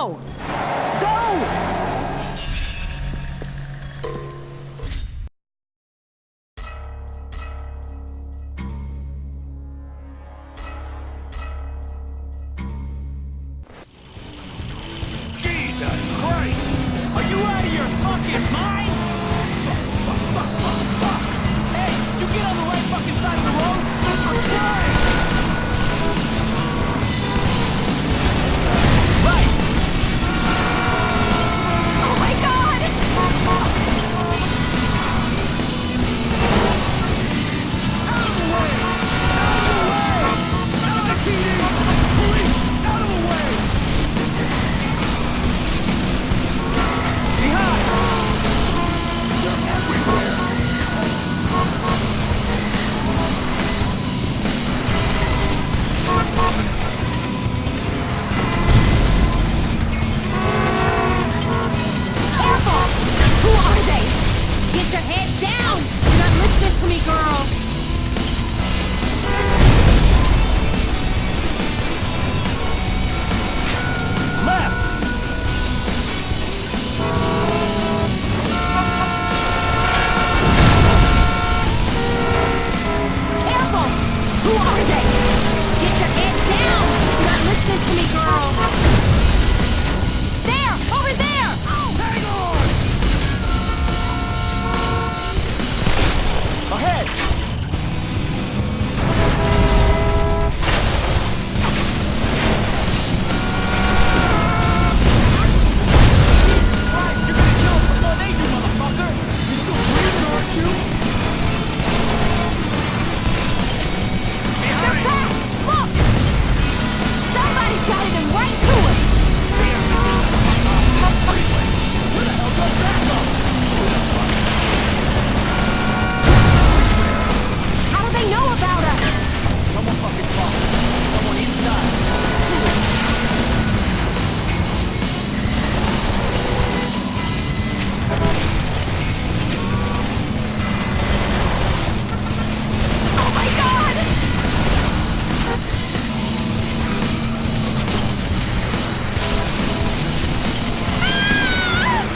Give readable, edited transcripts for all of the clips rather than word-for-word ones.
Now! Go! Jesus Christ! Are you out of your fucking mind? Fuck! Hey, did you get on the right fucking side of the road? I'm trying! Right! Oh my god! Out of the way! Out of the PD! Police! Out of the way! Behind! They're everywhere! Careful! Who are they? Get your head down! You're not listening to me, girl! Left! Careful! Who are they? Get your head down! You're not listening to me, girl! There! Over there! Hang on! Ahead! Jesus Christ, you're gonna kill them before they do, motherfucker! You're still breathing, aren't you? They're back! Look! Somebody's guiding them right to us! Where the hell's our backup? How do they know about us? Someone fucking talk. Someone inside. Oh my god! Holy fuck!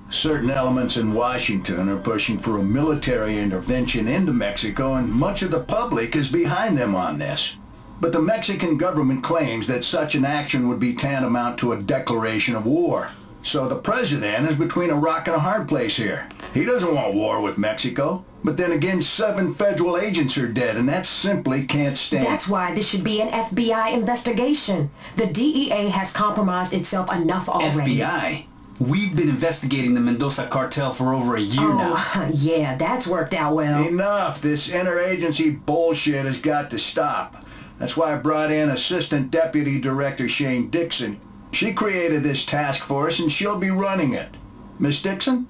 Certain elements in Washington are pushing for a military intervention into Mexico, and much of the public is behind them on this. But the Mexican government claims that such an action would be tantamount to a declaration of war. So the president is between a rock and a hard place here. He doesn't want war with Mexico. But then again, 7 federal agents are dead, and that simply can't stand. That's why this should be an FBI investigation. The DEA has compromised itself enough already. FBI? We've been investigating the Mendoza cartel for over a year now. Oh, yeah, that's worked out well. Enough. This interagency bullshit has got to stop. That's why I brought in Assistant Deputy Director Shane Dixon. She created this task force, and she'll be running it. Miss Dixon?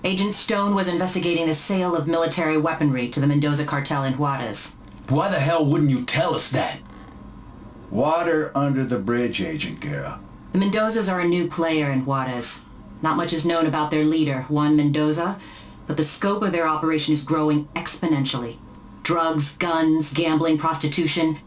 Agent Stone was investigating the sale of military weaponry to the Mendoza cartel in Juarez. Why the hell wouldn't you tell us that? Water under the bridge, Agent Guerra. The Mendozas are a new player in Juarez. Not much is known about their leader, Juan Mendoza, but the scope of their operation is growing exponentially. Drugs, guns, gambling, prostitution.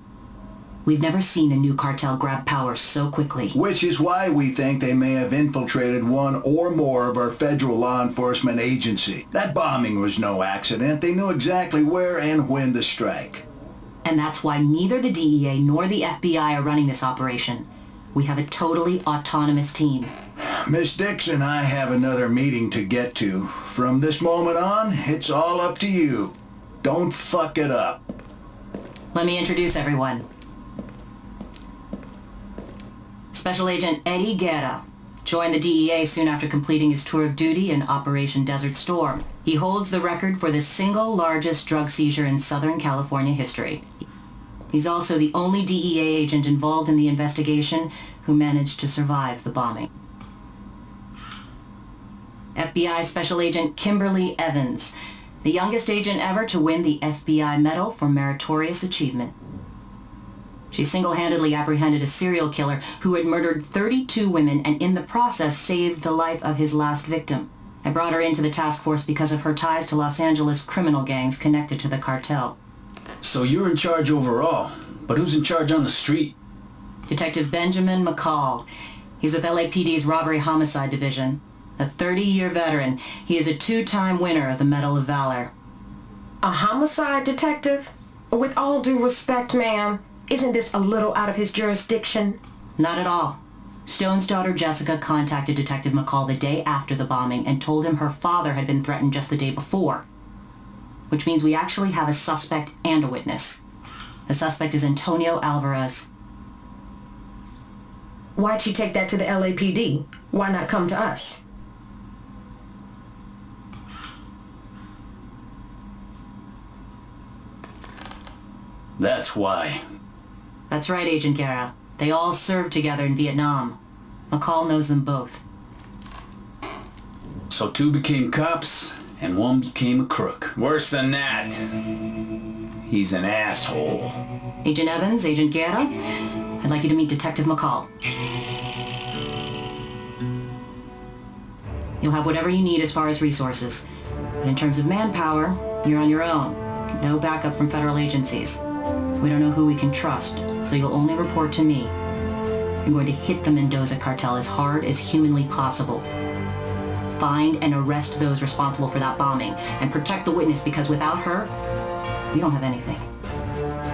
We've never seen a new cartel grab power so quickly. Which is why we think they may have infiltrated one or more of our federal law enforcement agency. That bombing was no accident. They knew exactly where and when to strike. And that's why neither the DEA nor the FBI are running this operation. We have a totally autonomous team. Miss Dixon, I have another meeting to get to. From this moment on, it's all up to you. Don't fuck it up. Let me introduce everyone. Special Agent Eddie Guerra joined the DEA soon after completing his tour of duty in Operation Desert Storm. He holds the record for the single largest drug seizure in Southern California history. He's also the only DEA agent involved in the investigation who managed to survive the bombing. FBI Special Agent Kimberly Evans, the youngest agent ever to win the FBI Medal for Meritorious Achievement. She single-handedly apprehended a serial killer who had murdered 32 women and in the process saved the life of his last victim. I brought her into the task force because of her ties to Los Angeles criminal gangs connected to the cartel. So you're in charge overall, but who's in charge on the street? Detective Benjamin McCall. He's with LAPD's Robbery Homicide Division. A 30-year veteran, he is a 2-time winner of the Medal of Valor. A homicide detective? With all due respect, ma'am, isn't this a little out of his jurisdiction? Not at all. Stone's daughter Jessica contacted Detective McCall the day after the bombing and told him her father had been threatened just the day before. Which means we actually have a suspect and a witness. The suspect is Antonio Alvarez. Why'd she take that to the LAPD? Why not come to us? That's why. That's right, Agent Guerra. They all served together in Vietnam. McCall knows them both. So 2 became cops, and 1 became a crook. Worse than that. He's an asshole. Agent Evans, Agent Guerra, I'd like you to meet Detective McCall. You'll have whatever you need as far as resources. But in terms of manpower, you're on your own. No backup from federal agencies. We don't know who we can trust, so you'll only report to me. You're going to hit the Mendoza cartel as hard as humanly possible. Find and arrest those responsible for that bombing, and protect the witness because without her, we don't have anything.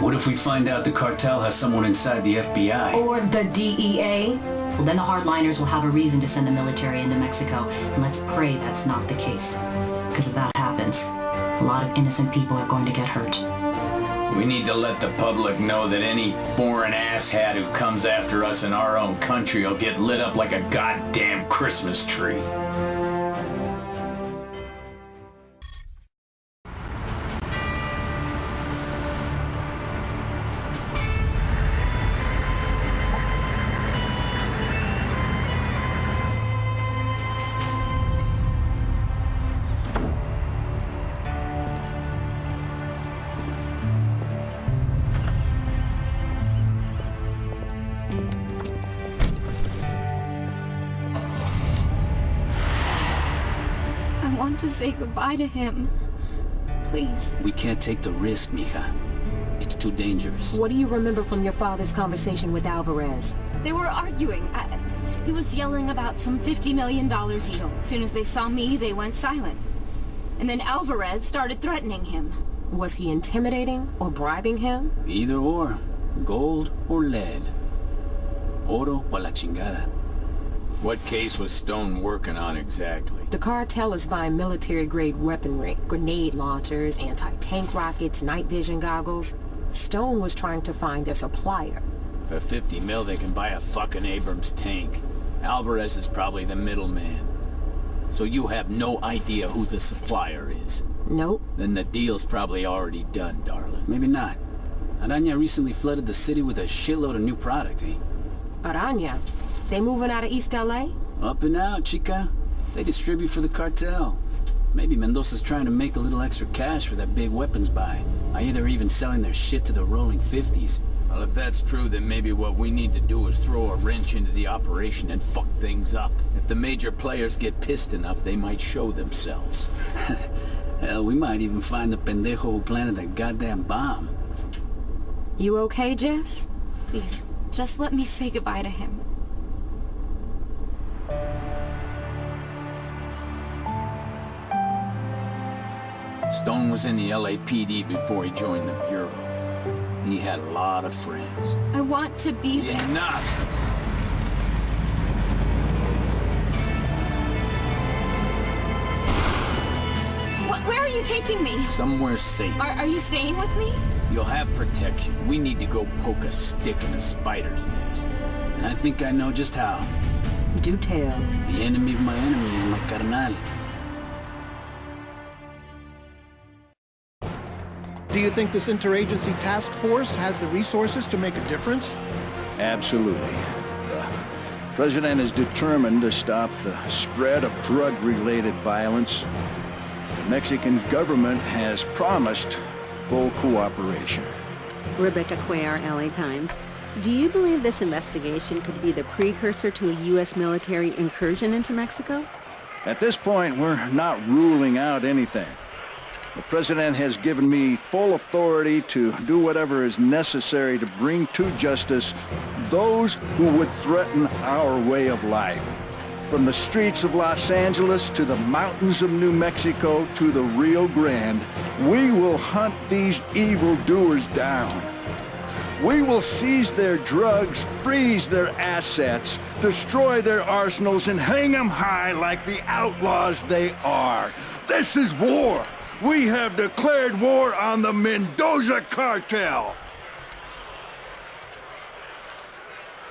What if we find out the cartel has someone inside the FBI? Or the DEA? Well, then the hardliners will have a reason to send the military into Mexico, and let's pray that's not the case. Because if that happens, a lot of innocent people are going to get hurt. We need to let the public know that any foreign asshat who comes after us in our own country will get lit up like a goddamn Christmas tree. I want to say goodbye to him. Please. We can't take the risk, mija. It's too dangerous. What do you remember from your father's conversation with Alvarez? They were arguing. He was yelling about some $50 million deal. As soon as they saw me, they went silent. And then Alvarez started threatening him. Was he intimidating or bribing him? Either or. Gold or lead. Oro pa la chingada. What case was Stone working on exactly? The cartel is buying military-grade weaponry, grenade launchers, anti-tank rockets, night vision goggles. Stone was trying to find their supplier. For 50 mil, they can buy a fucking Abrams tank. Alvarez is probably the middleman. So you have no idea who the supplier is? Nope. Then the deal's probably already done, darling. Maybe not. Araña recently flooded the city with a shitload of new product, eh? Araña? They moving out of East LA? Up and out, chica. They distribute for the cartel. Maybe Mendoza's trying to make a little extra cash for that big weapons buy. Either even selling their shit to the rolling 50s. Well, if that's true, then maybe what we need to do is throw a wrench into the operation and fuck things up. If the major players get pissed enough, they might show themselves. Hell, we might even find the pendejo who planted that goddamn bomb. You okay, Jess? Please, just let me say goodbye to him. Stone was in the LAPD before he joined the Bureau. He had a lot of friends. I want to be there. Enough! Where are you taking me? Somewhere safe. Are you staying with me? You'll have protection. We need to go poke a stick in a spider's nest. And I think I know just how. Do tell. The enemy of my enemy is my carnal. Do you think this interagency task force has the resources to make a difference? Absolutely. The President is determined to stop the spread of drug-related violence. The Mexican government has promised full cooperation. Rebecca Cuellar, LA Times. Do you believe this investigation could be the precursor to a U.S. military incursion into Mexico? At this point, we're not ruling out anything. The President has given me full authority to do whatever is necessary to bring to justice those who would threaten our way of life. From the streets of Los Angeles to the mountains of New Mexico to the Rio Grande, we will hunt these evildoers down. We will seize their drugs, freeze their assets, destroy their arsenals, and hang them high like the outlaws they are. This is war! We have declared war on the Mendoza Cartel!